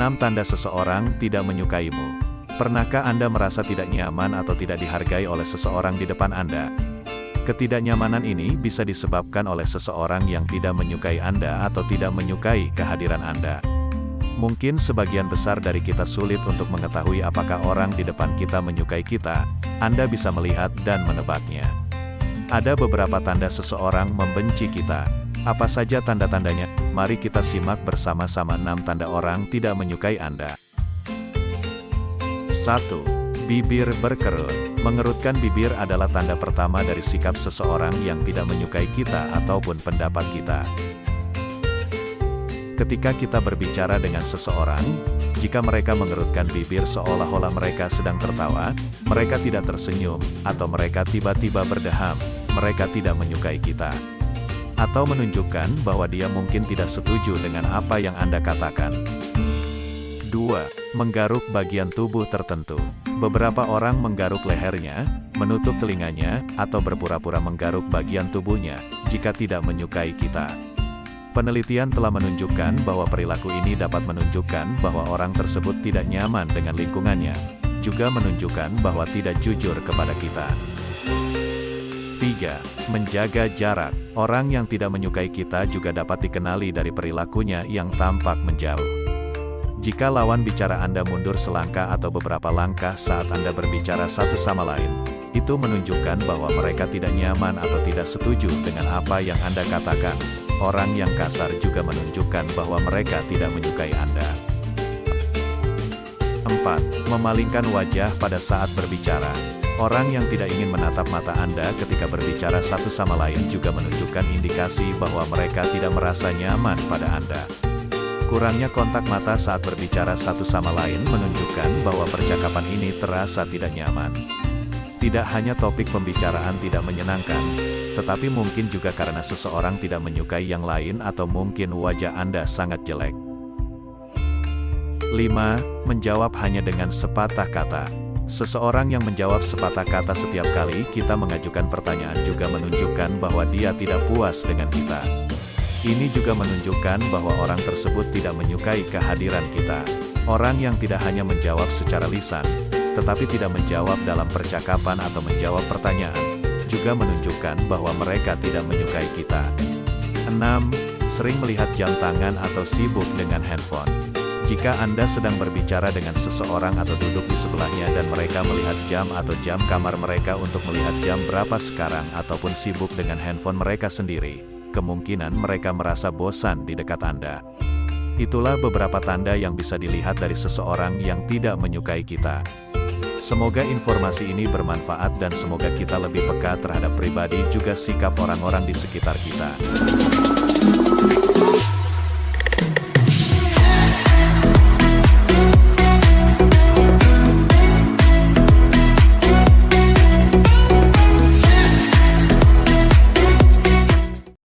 6 tanda seseorang tidak menyukaimu. Pernahkah Anda merasa tidak nyaman atau tidak dihargai oleh seseorang di depan Anda? Ketidaknyamanan ini bisa disebabkan oleh seseorang yang tidak menyukai Anda atau tidak menyukai kehadiran Anda. Mungkin sebagian besar dari kita sulit untuk mengetahui apakah orang di depan kita menyukai kita. Anda bisa melihat dan menebaknya. Ada beberapa tanda seseorang membenci kita. Apa saja tanda-tandanya? Mari kita simak bersama-sama 6 tanda orang tidak menyukai Anda. 1. Bibir berkerut. Mengerutkan bibir adalah tanda pertama dari sikap seseorang yang tidak menyukai kita ataupun pendapat kita. Ketika kita berbicara dengan seseorang, jika mereka mengerutkan bibir seolah-olah mereka sedang tertawa, mereka tidak tersenyum, atau mereka tiba-tiba berdeham, mereka tidak menyukai kita. Atau menunjukkan bahwa dia mungkin tidak setuju dengan apa yang Anda katakan. 2. Menggaruk bagian tubuh tertentu. Beberapa orang menggaruk lehernya, menutup telinganya, atau berpura-pura menggaruk bagian tubuhnya, jika tidak menyukai kita. Penelitian telah menunjukkan bahwa perilaku ini dapat menunjukkan bahwa orang tersebut tidak nyaman dengan lingkungannya, juga menunjukkan bahwa tidak jujur kepada kita. 3. Menjaga jarak. Orang yang tidak menyukai kita juga dapat dikenali dari perilakunya yang tampak menjauh. Jika lawan bicara Anda mundur selangkah atau beberapa langkah saat Anda berbicara satu sama lain, itu menunjukkan bahwa mereka tidak nyaman atau tidak setuju dengan apa yang Anda katakan. Orang yang kasar juga menunjukkan bahwa mereka tidak menyukai Anda. 4. Memalingkan wajah pada saat berbicara. Orang yang tidak ingin menatap mata Anda ketika berbicara satu sama lain juga menunjukkan indikasi bahwa mereka tidak merasa nyaman pada Anda. Kurangnya kontak mata saat berbicara satu sama lain menunjukkan bahwa percakapan ini terasa tidak nyaman. Tidak hanya topik pembicaraan tidak menyenangkan, tetapi mungkin juga karena seseorang tidak menyukai yang lain atau mungkin wajah Anda sangat jelek. 5. Menjawab hanya dengan sepatah kata. Seseorang yang menjawab sepatah kata setiap kali kita mengajukan pertanyaan juga menunjukkan bahwa dia tidak puas dengan kita. Ini juga menunjukkan bahwa orang tersebut tidak menyukai kehadiran kita. Orang yang tidak hanya menjawab secara lisan, tetapi tidak menjawab dalam percakapan atau menjawab pertanyaan, juga menunjukkan bahwa mereka tidak menyukai kita. 6. Sering melihat jam tangan atau sibuk dengan handphone. Jika Anda sedang berbicara dengan seseorang atau duduk di sebelahnya dan mereka melihat jam atau jam kamar mereka untuk melihat jam berapa sekarang ataupun sibuk dengan handphone mereka sendiri, kemungkinan mereka merasa bosan di dekat Anda. Itulah beberapa tanda yang bisa dilihat dari seseorang yang tidak menyukai kita. Semoga informasi ini bermanfaat dan semoga kita lebih peka terhadap pribadi juga sikap orang-orang di sekitar kita.